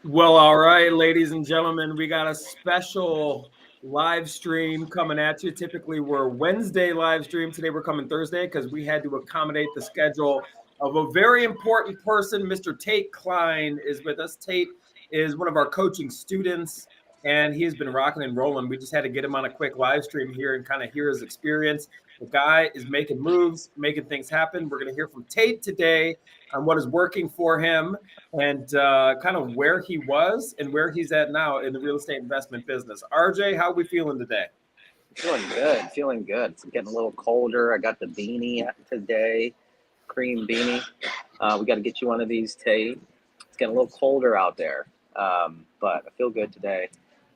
Well, all right, ladies and gentlemen, we got a special live stream coming at you. Typically, we're Wednesday live stream. Today, we're coming Thursday because we had to accommodate the schedule of a very important person. Mr. Tate Cline is with us. Tate is one of our coaching students, and he has been rocking and rolling. We just had to get him on a quick live stream here and kind of hear his experience. The guy is making moves, making things happen. We're going to hear from Tate today on what is working for him and kind of where he was and where he's at now in the real estate investment business. RJ, how are we feeling today? Feeling good, feeling good. It's getting a little colder. I got the beanie today, cream beanie. We got to get you one of these, Tate. It's getting a little colder out there, but I feel good today.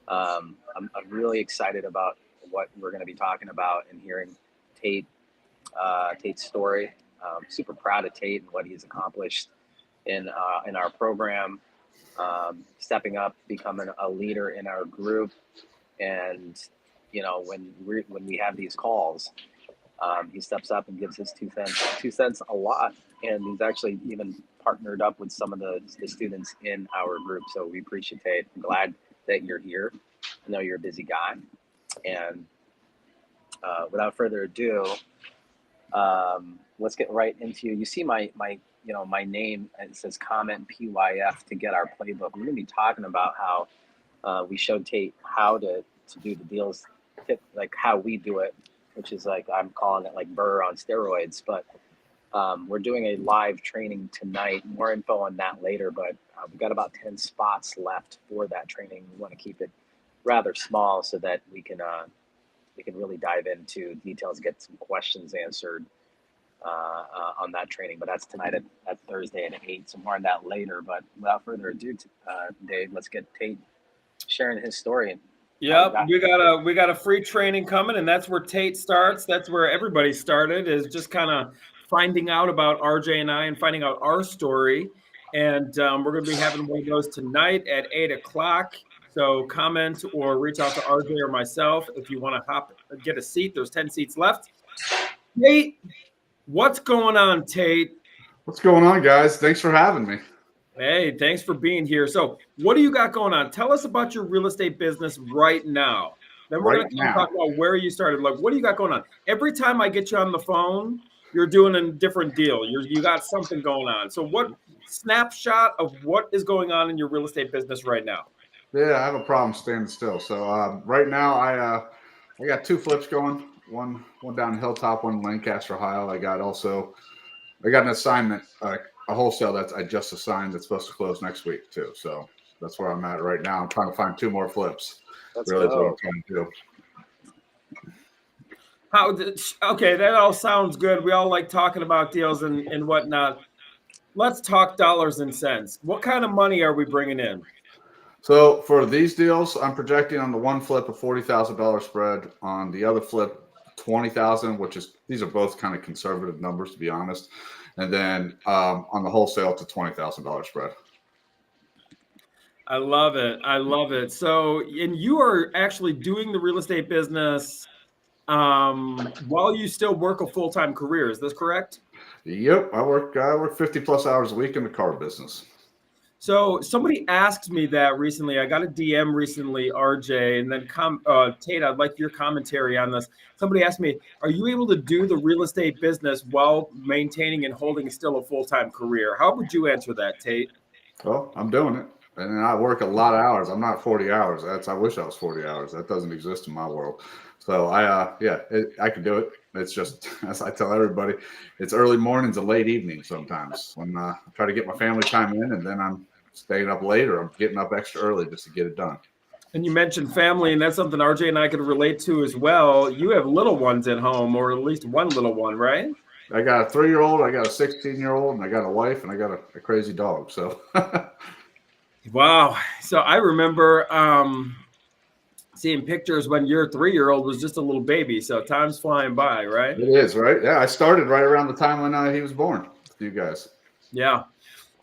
I'm really excited about what we're going to be talking about and hearing Tate's story. Super proud of Tate and what he's accomplished in our program, stepping up, becoming a leader in our group, and when we have these calls, he steps up and gives his 2 cents a lot, and he's actually even partnered up with some of the students in our group. So we appreciate it. I'm glad that you're here. I know you're a busy guy, and without further ado, let's get right into you. You see my name, it says comment PYF to get our playbook. We're going to be talking about how we showed Tate how to do the deals, like how we do it, which is like, I'm calling it like Burr on steroids. But we're doing a live training tonight. More info on that later, but we've got about 10 spots left for that training. We want to keep it rather small so that we can really dive into details, get some questions answered on that training. But that's tonight at Thursday at 8. So more on that later. But without further ado, Dave, let's get Tate sharing his story. Yep, we got a free training coming, and that's where Tate starts. That's where everybody started, is just kind of finding out about RJ and I and finding out our story. And we're going to be having one of those tonight at 8 o'clock. So comment or reach out to RJ or myself if you want to get a seat. There's 10 seats left. Tate, what's going on, Tate? What's going on, guys? Thanks for having me. Hey, thanks for being here. So what do you got going on? Tell us about your real estate business right now. Then we're going to talk about where you started. Like, what do you got going on? Every time I get you on the phone, you're doing a different deal. You got something going on. So what snapshot of what is going on in your real estate business right now? Yeah, I have a problem standing still. So right now I got 2 flips going. One down in Hilltop, one in Lancaster, Ohio. I got an assignment, a wholesale that I just assigned that's supposed to close next week too. So that's where I'm at right now. I'm trying to find 2 more flips. That's what I'm trying to do. Okay, that all sounds good. We all like talking about deals and whatnot. Let's talk dollars and cents. What kind of money are we bringing in? So for these deals, I'm projecting on the one flip a $40,000 spread. On the other flip, $20,000, which is, these are both kind of conservative numbers to be honest. And then on the wholesale, it's a $20,000 spread. I love it. I love it. So, and you are actually doing the real estate business while you still work a full-time career. Is this correct? Yep. I work 50 plus hours a week in the car business. So somebody asked me that recently. I got a DM recently, RJ, and then Tate, I'd like your commentary on this. Somebody asked me, are you able to do the real estate business while maintaining and holding still a full-time career? How would you answer that, Tate? Well, I'm doing it. And I work a lot of hours. I'm not 40 hours. I wish I was 40 hours. That doesn't exist in my world. So I can do it. It's just, as I tell everybody, it's early mornings and late evenings sometimes when I try to get my family time in, and then I'm staying up late or I'm getting up extra early just to get it done. And you mentioned family, and that's something RJ and I could relate to as well. You have little ones at home, or at least one little one, right? I got a 3-year-old, I got a 16-year-old, and I got a wife, and I got a crazy dog. So, wow. So I remember seeing pictures when your 3-year-old was just a little baby. So time's flying by, right? It is, right? Yeah, I started right around the time when he was born with you guys. Yeah.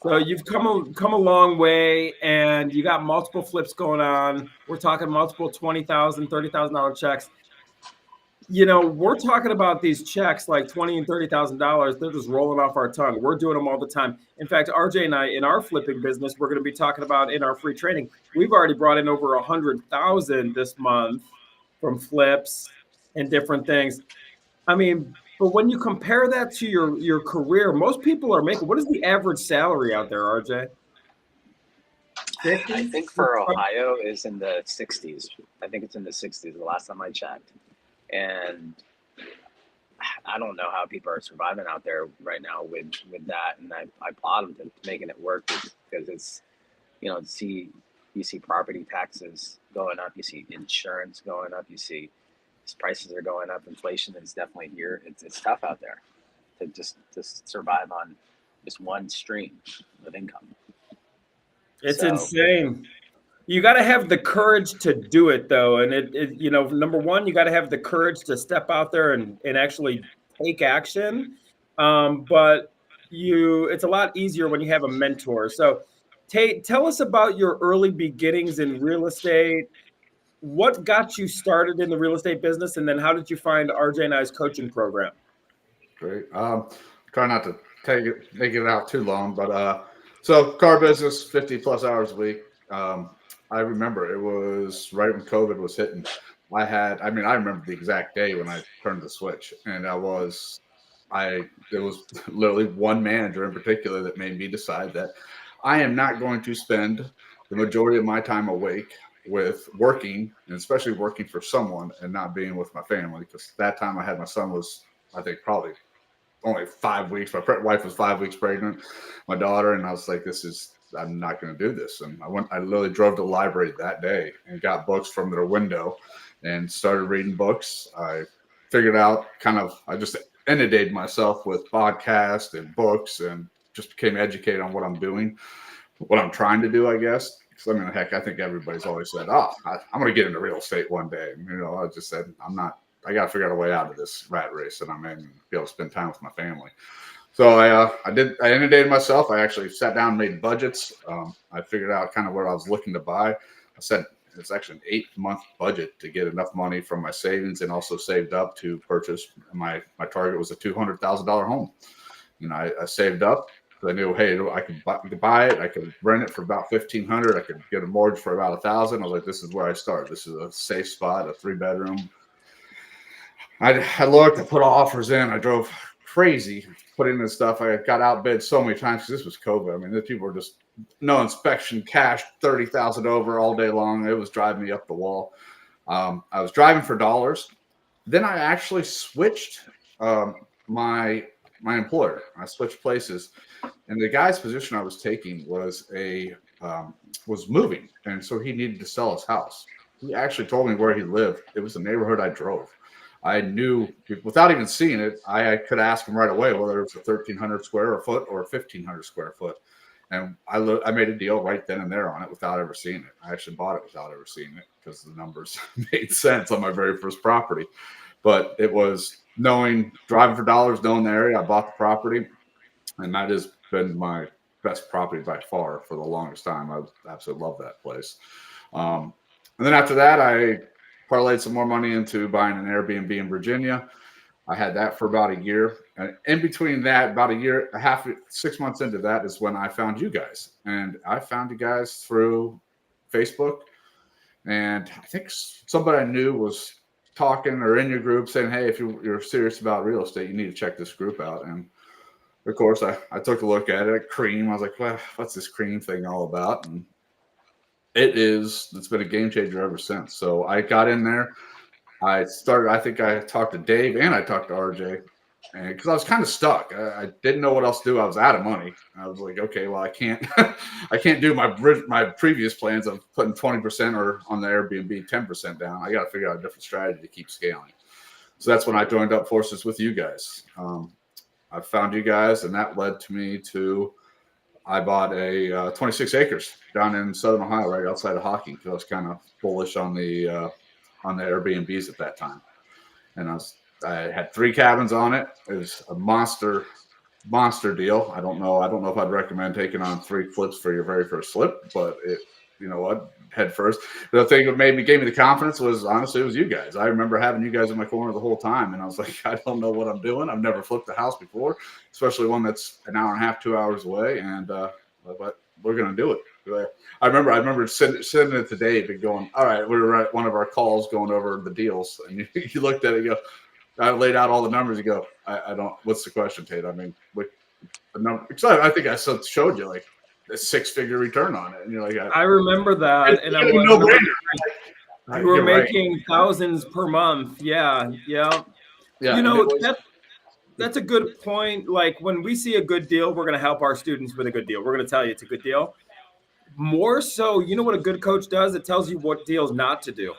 So you've come a long way, and you got multiple flips going on. We're talking multiple $20,000, $30,000 checks. we're talking about these checks like $20,000 and $30,000. They're just rolling off our tongue. We're doing them all the time. In fact, RJ and I, in our flipping business, we're going to be talking about in our free training. We've already brought in over 100,000 this month from flips and different things. I mean, but when you compare that to your career, most people are making. What is the average salary out there, RJ? I 50? think for Ohio is in the 60s. I think it's in the 60s the last time I checked. And I don't know how people are surviving out there right now with that. And I applaud them to making it work because it's, you see property taxes going up, you see insurance going up, you see prices are going up, inflation is definitely here. It's tough out there to just survive on just one stream of income. It's insane. You got to have the courage to do it, though. And number one, you got to have the courage to step out there and actually take action. But it's a lot easier when you have a mentor. So, Tate, tell us about your early beginnings in real estate. What got you started in the real estate business? And then how did you find RJ and I's coaching program? Great. Try not to make it out too long, but so car business, 50 plus hours a week. I remember it was right when COVID was hitting. I remember the exact day when I turned the switch, and there was literally one manager in particular that made me decide that I am not going to spend the majority of my time awake with working, and especially working for someone and not being with my family. Because that time I had my son was, I think, probably only 5 weeks. My wife was 5 weeks pregnant, my daughter, and I was like, I'm not going to do this. And I literally drove to the library that day and got books from their window and started reading books. I figured out I just inundated myself with podcasts and books and just became educated on what I'm doing, what I'm trying to do, I guess. Because heck, I think everybody's always said, I'm going to get into real estate one day. And, I just said, I got to figure out a way out of this rat race that I'm in and be able to spend time with my family. So I inundated myself. I actually sat down and made budgets. I figured out kind of what I was looking to buy. I said it's actually an 8-month budget to get enough money from my savings and also saved up to purchase. My target was a $200,000 home. I saved up. I knew, hey, I could buy it. I could rent it for about $1,500. I could get a mortgage for about $1,000. I was like, this is where I start. This is a safe spot, a 3-bedroom. I looked. I put offers in. I drove crazy putting this stuff. I got outbid so many times because this was COVID. The people were just no inspection, cash, 30,000 over all day long. It was driving me up the wall. I was driving for dollars. Then I actually switched my employer. I switched places, and the guy's position I was taking was was moving, and so he needed to sell his house. He actually told me where he lived. It was the neighborhood I drove. I knew without even seeing it, I could ask him right away whether it was a 1,300 square foot or a 1,500 square foot. And I made a deal right then and there on it without ever seeing it. I actually bought it without ever seeing it because the numbers made sense on my very first property. But it was driving for dollars, knowing the area. I bought the property, and that has been my best property by far for the longest time. I absolutely love that place. And then after that, I parlayed some more money into buying an Airbnb in Virginia. I had that for about a year. And in between that, about a year, 6 months into that is when I found you guys. And I found you guys through Facebook. And I think somebody I knew was talking or in your group saying, hey, if you're serious about real estate, you need to check this group out. And of course, I took a look at it, Cream. I was like, well, what's this Cream thing all about? And it's been a game changer ever since. So I got in there. I think I talked to Dave and I talked to RJ, and because I was kind of stuck. I didn't know what else to do. I was out of money. I was like, okay, well, I can't do my previous plans of putting 20% or on the Airbnb 10% down. I got to figure out a different strategy to keep scaling. So that's when I joined up forces with you guys. I found you guys, and that led to me to I bought a 26 acres down in Southern Ohio, right outside of Hocking, because I was kind of bullish on the Airbnbs at that time. And I had 3 cabins on it. It was a monster deal. I don't know if I'd recommend taking on 3 flips for your very first flip, but you know what, head first. The thing that gave me the confidence was honestly it was you guys. I remember having you guys in my corner the whole time, and I was like, I don't know what I'm doing. I've never flipped a house before, especially one that's an hour and a half, 2 hours away, and but we're gonna do it. I remember sending it to Dave and going, all right, we were at one of our calls going over the deals, and you looked at it, you go, I laid out all the numbers. You go, I don't. What's the question, Tate? I mean, what the number? I think I showed you like a 6-figure return on it, and you're like, I remember that, and I'm like, no-brainer. you were making thousands per month. Yeah. You know, that's a good point. Like when we see a good deal, we're going to help our students with a good deal. We're going to tell you it's a good deal. More so, you know what a good coach does? It tells you what deals not to do.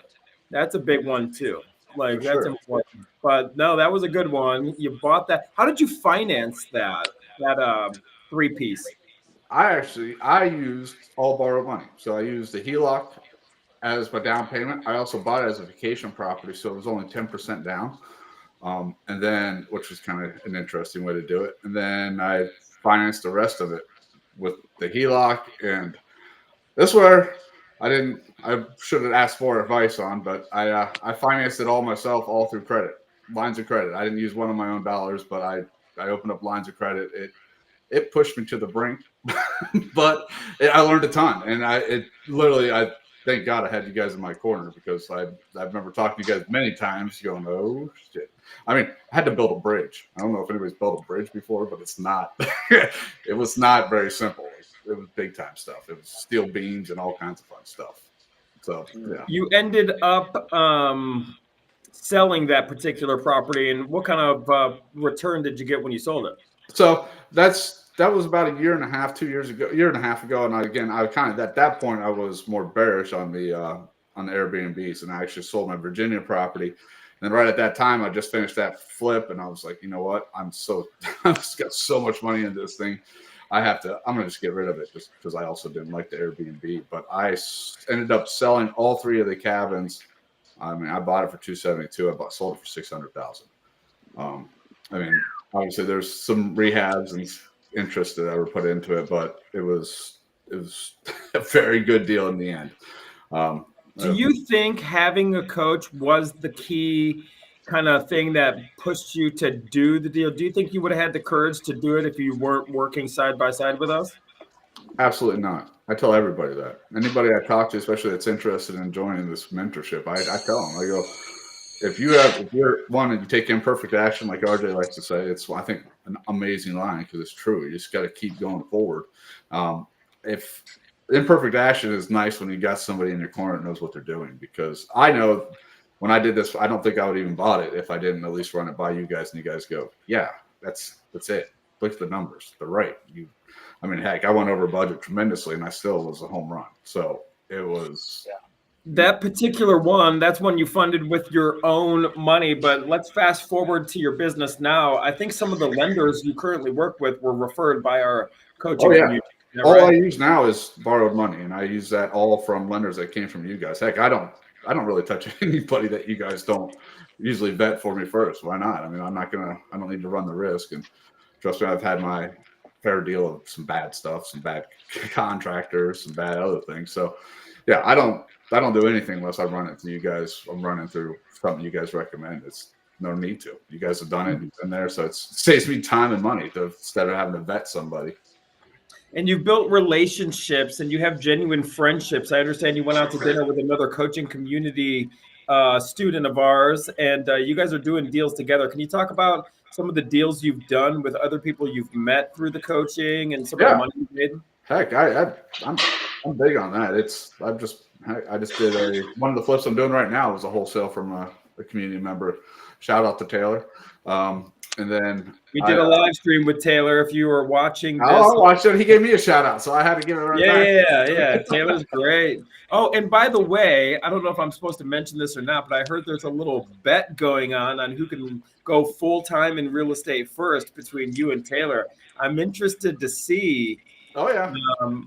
That's a big one too. Like that's important. But no, that was a good one. You bought that. How did you finance that 3-piece? I used all borrowed money. So I used the HELOC as my down payment. I also bought it as a vacation property, so it was only 10% down. And then, which was kind of an interesting way to do it. And then I financed the rest of it with the HELOC. And this is where I should have asked for advice on, but I financed it all myself, all through credit, lines of credit. I didn't use one of my own dollars, but I opened up lines of credit. It pushed me to the brink, but I learned a ton. And I thank God I had you guys in my corner, because I remember talking to you guys many times going, oh shit. I mean, I had to build a bridge. I don't know if anybody's built a bridge before, but it's not, it was not very simple. It was big time stuff. It was steel beams and all kinds of fun stuff. So yeah. You ended up selling that particular property, and what kind of return did you get when you sold it? So that was about a year and a half ago. And I kind of at that point I was more bearish on the Airbnbs, and I actually sold my Virginia property. And right at that time, I just finished that flip, and I was like, you know what? I've just got so much money into this thing. I'm gonna just get rid of it, just because I also didn't like the Airbnb. But I ended up selling all 3 of the cabins. I mean, I bought it for $272. Sold it for $600,000. I mean, obviously there's some rehabs and interest that I were put into it, but it was a very good deal in the end. Do you think having a coach was the key kind of thing that pushed you to do the deal? Do you think you would have had the courage to do it if you weren't working side by side with us? Absolutely not. I tell everybody that. Anybody I talk to, especially that's interested in joining this mentorship, I tell them, I go, if you're one and you take imperfect action, like RJ likes to say, it's, I think, an amazing line, because it's true. You just got to keep going forward. If imperfect action is nice when you got somebody in your corner that knows what they're doing, because I know when I did this, I don't think I would even bought it if I didn't at least run it by you guys, and you guys go, yeah, that's it. Look at the numbers. They're right. I mean, heck, I went over budget tremendously, and I still was a home run. So it was. Yeah. That particular one, that's one you funded with your own money. But let's fast forward to your business now. I think some of the lenders you currently work with were referred by our coaching community. All right? I use now is borrowed money, and I use that all from lenders that came from you guys. Heck, I don't really touch anybody that you guys don't usually vet for me first. Why not? I mean, I don't need to run the risk. And trust me, I've had my fair deal of some bad stuff, some bad contractors, some bad other things. So yeah, I don't do anything unless I run it through you guys. I'm running through something you guys recommend. It's no need to. You guys have done it. You've been there, so it saves me time and money instead of having to vet somebody. And you've built relationships, and you have genuine friendships. I understand you went out to dinner with another coaching community student of ours, and you guys are doing deals together. Can you talk about some of the deals you've done with other people you've met through the coaching and some of the money you've made? Heck, I'm big on that. I just did one of the flips I'm doing right now was a wholesale from a community member. Shout out to Taylor. And then we did a live stream with Taylor. If you were watching this, I watched it. He gave me a shout out, so I had to give it right back. Yeah. Taylor's great. Oh, and by the way, I don't know if I'm supposed to mention this or not, but I heard there's a little bet going on who can go full time in real estate first between you and Taylor. I'm interested to see. Oh yeah,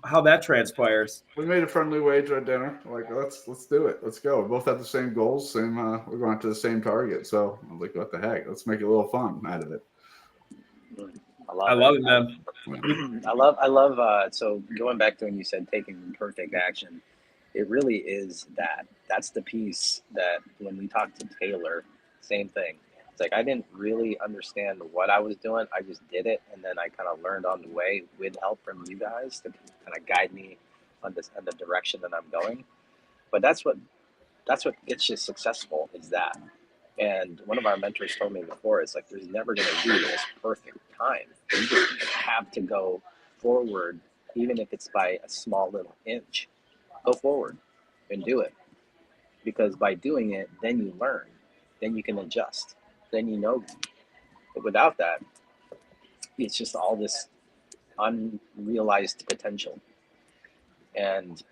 how that transpires. We made a friendly wager at dinner. Like, let's do it. Let's go. We both have the same goals. We're going after the same target. So I'm like, what the heck? Let's make a little fun out of it. I love it, man. I love. So going back to when you said taking perfect action, it really is that. That's the piece that when we talked to Taylor, same thing. It's like I didn't really understand what I was doing. I just did it, and then I kind of learned on the way with help from you guys to kind of guide me on this on the direction that I'm going. But that's what gets you successful is that. And one of our mentors told me before, it's like there's never going to be this perfect time. You just have to go forward, even if it's by a small little inch. Go forward and do it. Because by doing it, then you learn, then you can adjust, then you know. But without that, it's just all this unrealized potential. And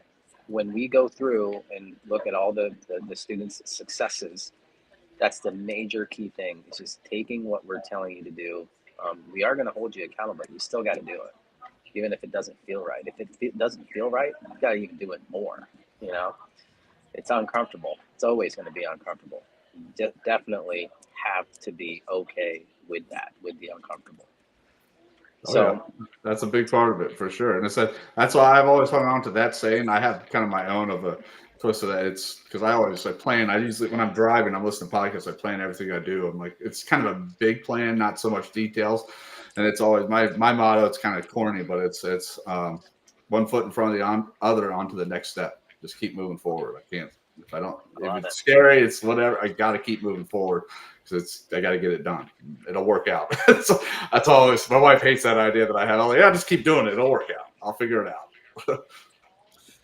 when we go through and look at all the students' successes, that's the major key thing. It's just taking what we're telling you to do. We are going to hold you accountable, but you still got to do it, even if it doesn't feel right. If it doesn't feel right, you got to even do it more. You know, it's uncomfortable. It's always going to be uncomfortable. You definitely have to be okay with that, with the uncomfortable. So that's a big part of it for sure. And that's why I've always hung on to that saying. I have kind of my own of a twist of that. It's because I always plan. I usually, when I'm driving, I'm listening to podcasts, I plan everything I do. I'm like, it's kind of a big plan, not so much details. And it's always my motto. It's kind of corny, but it's one foot in front of the other onto the next step. Just keep moving forward. I can't, if it's scary, it's whatever. I got to keep moving forward. Because I got to get it done. It'll work out. So that's always, my wife hates that idea that I had. I'm like, yeah, just keep doing it. It'll work out. I'll figure it out.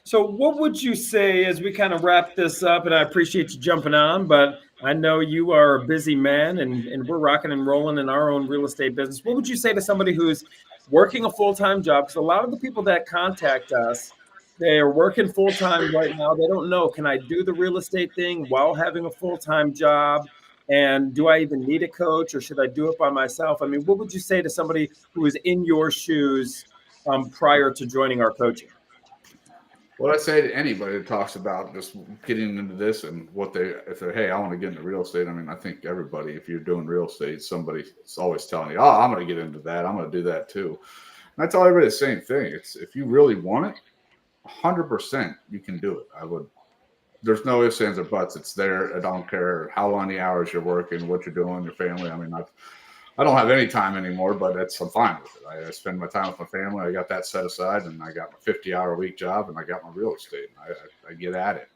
So what would you say as we kind of wrap this up? And I appreciate you jumping on, but I know you are a busy man and we're rocking and rolling in our own real estate business. What would you say to somebody who's working a full-time job? Because a lot of the people that contact us, they are working full-time right now. They don't know, can I do the real estate thing while having a full-time job? And do I even need a coach or should I do it by myself? I mean, what would you say to somebody who is in your shoes prior to joining our coaching? What I say to anybody that talks about just getting into this and if they're, hey, I want to get into real estate. I mean, I think everybody, if you're doing real estate, somebody's always telling you, oh, I'm going to get into that. I'm going to do that too. And I tell everybody the same thing. It's if you really want it, 100% you can do it. There's no ifs, ands, or buts. It's there. I don't care how long the hours you're working, what you're doing, your family. I mean, I don't have any time anymore, but I'm fine with it. I spend my time with my family. I got that set aside, and I got my 50-hour-a-week job, and I got my real estate. And I get at it.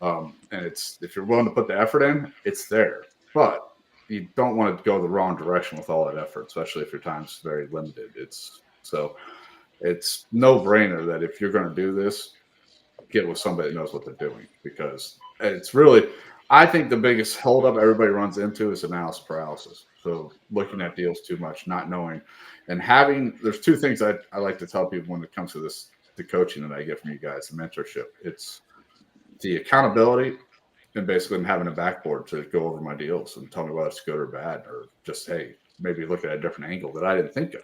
And if you're willing to put the effort in, it's there. But you don't want to go the wrong direction with all that effort, especially if your time's very limited. It's no-brainer that if you're going to do this, get with somebody that knows what they're doing, because it's really, I think the biggest holdup everybody runs into is analysis paralysis. So looking at deals too much, not knowing, and there's two things I like to tell people when it comes to the coaching that I get from you guys, the mentorship. It's the accountability and basically having a backboard to go over my deals and tell me whether it's good or bad, or just, hey, maybe look at a different angle that I didn't think of.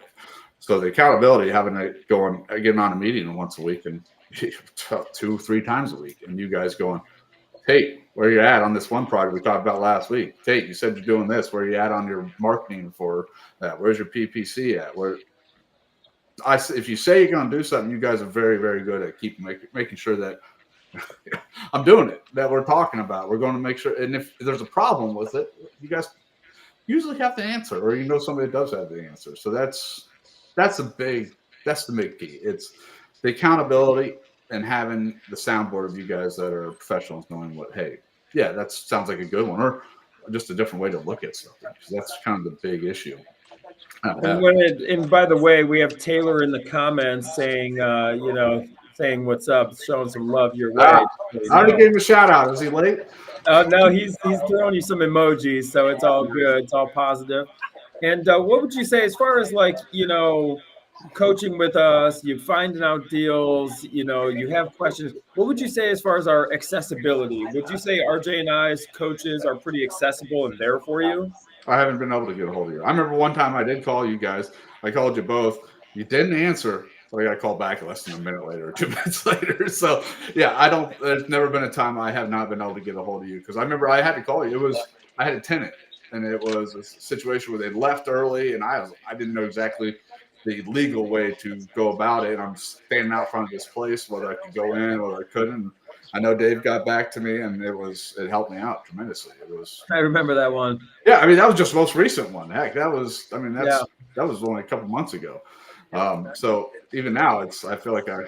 So the accountability, getting on a meeting once a week and 2-3 times a week, and you guys going, Tate, where you at on this one project we talked about last week? Tate, you said you're doing this. Where you at on your marketing for that? Where's your PPC at? If you say you're going to do something, you guys are very, very good at making sure that I'm doing it, that we're talking about. We're going to make sure. And if there's a problem with it, you guys usually have the answer, or somebody that does have the answer. So that's the big key. It's the accountability and having the soundboard of you guys that are professionals, knowing what, hey, yeah, that sounds like a good one, or just a different way to look at something. Because that's kind of the big issue. And by the way, we have Taylor in the comments saying, saying what's up, showing some love your way. I already gave him a shout out. Is he late? No, he's throwing you some emojis, so it's all good. It's all positive. And what would you say as far as coaching with us, you finding out deals, you have questions. What would you say as far as our accessibility? Would you say RJ and I's coaches are pretty accessible and there for you? I haven't been able to get a hold of you. I remember one time I did call you guys. I called you both. You didn't answer. So I got called back less than a minute later or 2 minutes later. So yeah, there's never been a time I have not been able to get a hold of you. Because I remember I had to call you. I had a tenant, and it was a situation where they left early, and I didn't know exactly the legal way to go about it. I'm standing out front of this place, whether I could go in or I couldn't. I know Dave got back to me, and it helped me out tremendously. I remember that one. Yeah, I mean, that was just the most recent one. Heck, that was Yeah. that was only a couple months ago. So even now, I feel like I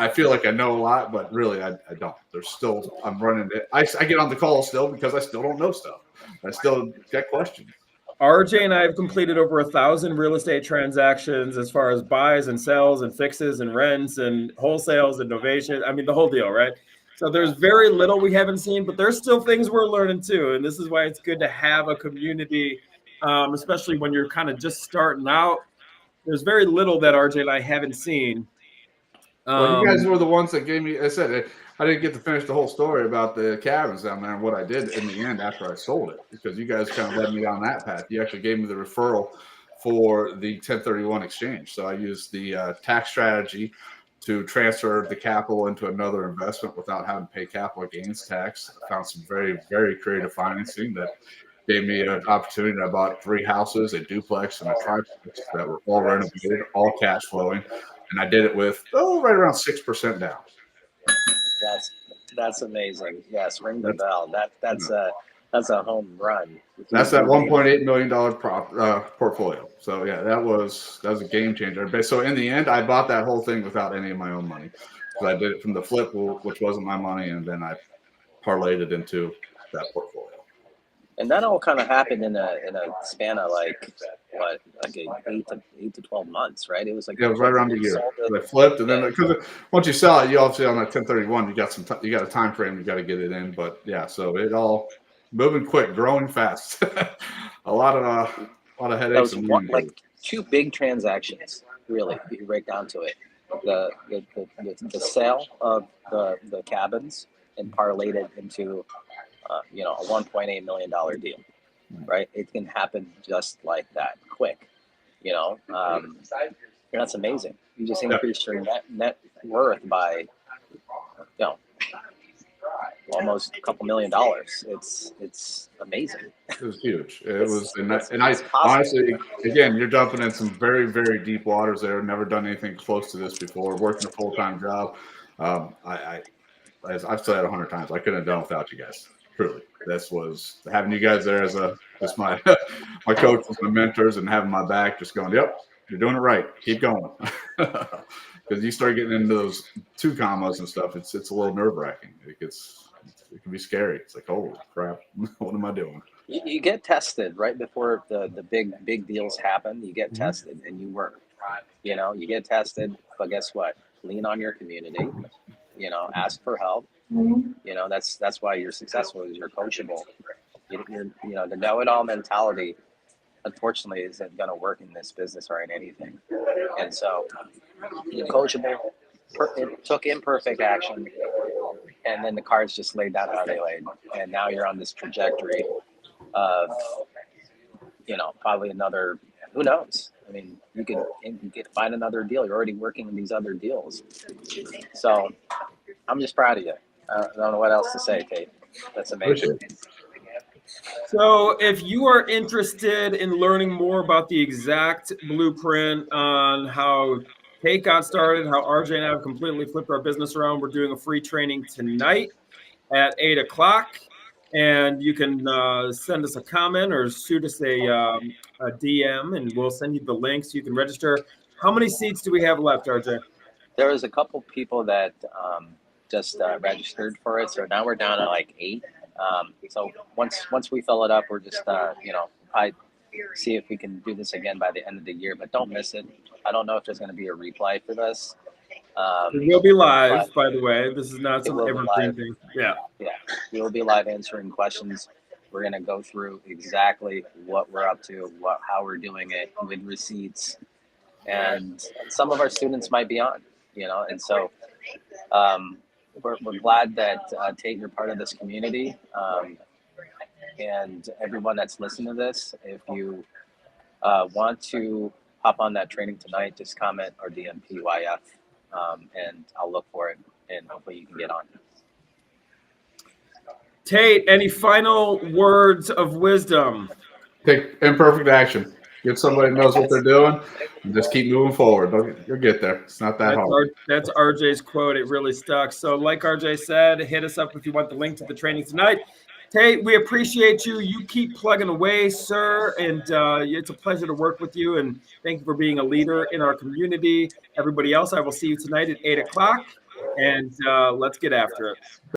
feel like I know a lot, but really I don't. There's still I'm running it. I get on the call still because I still don't know stuff. I still get questions. RJ and I have completed over 1,000 real estate transactions as far as buys and sells and fixes and rents and wholesales and novation. I mean, the whole deal, right? So there's very little we haven't seen, but there's still things we're learning too. And this is why it's good to have a community, especially when you're kind of just starting out. There's very little that RJ and I haven't seen. Well, you guys were the ones that gave me. I said I didn't get to finish the whole story about the cabins down there and what I did in the end after I sold it, because you guys kind of led me on that path. You actually gave me the referral for the 1031 exchange. So I used the tax strategy to transfer the capital into another investment without having to pay capital gains tax. I found some very, very creative financing that gave me an opportunity. I bought 3 houses, a duplex, and a triplex that were all renovated, all cash flowing. And I did it with right around 6% down. That's amazing. Yes, ring the bell. That's a home run. That's that $1.8 million portfolio. So yeah, that was a game changer. So in the end, I bought that whole thing without any of my own money, because I did it from the flip, which wasn't my money, and then I parlayed it into that portfolio. And that all kind of happened in a span of like 8 to 12 months, right? It was like, yeah, it was right around a year. I flipped, and then because once you sell it, you obviously on that 1031, you got a time frame, you got to get it in. But yeah, so it all moving quick, growing fast. a lot of headaches. That was like 2 big transactions, really, if you break down to it. The sale of the cabins and parlayed it into a $1.8 million deal, right? It can happen just like that, quick. That's amazing. You just increased your net worth by, almost a couple $1 million. It's amazing. It was huge. It was, and I honestly, again, you're jumping in some very, very deep waters there. Never done anything close to this before. Working a full-time job. As I've said 100 times, I couldn't have done without you guys. Truly, this was having you guys there as just my my coaches, my mentors, and having my back, just going, yep, you're doing it right. Keep going. Because you start getting into those 2 commas and stuff, it's a little nerve-wracking. It can be scary. It's like, holy crap, what am I doing? You get tested right before the big deals happen. You get tested, and you work. You get tested, but guess what? Lean on your community. Ask for help. That's why you're successful, is you're coachable. The know-it-all mentality, unfortunately, isn't going to work in this business or in anything. And so you're coachable. It took imperfect action, and then the cards just laid down how they laid. And now you're on this trajectory of, probably another, who knows? I mean, you can find another deal. You're already working on these other deals. So I'm just proud of you. I don't know what else to say, Tate. That's amazing. So if you are interested in learning more about the exact blueprint on how Tate got started, how RJ and I have completely flipped our business around, we're doing a free training tonight at 8 o'clock. And you can send us a comment or shoot us a DM, and we'll send you the link so you can register. How many seats do we have left, RJ? There was a couple people that just registered for it, so now we're down to like 8. So once we fill it up, we're just I see if we can do this again by the end of the year. But don't miss it. I don't know if there's going to be a replay for this. It will be live, by the way. This is not some evergreen thing. Yeah. We will be live answering questions. We're going to go through exactly what we're up to, how we're doing it with receipts, and some of our students might be on, and so we're glad that Tate, you're part of this community, and everyone that's listening to this. If you want to hop on that training tonight, just comment or DM PYF. And I'll look for it, and hopefully you can get on. Tate, any final words of wisdom? Take imperfect action. Get somebody that knows what they're doing, and just keep moving forward. You'll get there. It's not that hard. That's RJ's quote. It really stuck. So like RJ said, hit us up if you want the link to the training tonight. Tate, we appreciate you. You keep plugging away, sir. And it's a pleasure to work with you. And thank you for being a leader in our community. Everybody else, I will see you tonight at 8 o'clock. And let's get after it.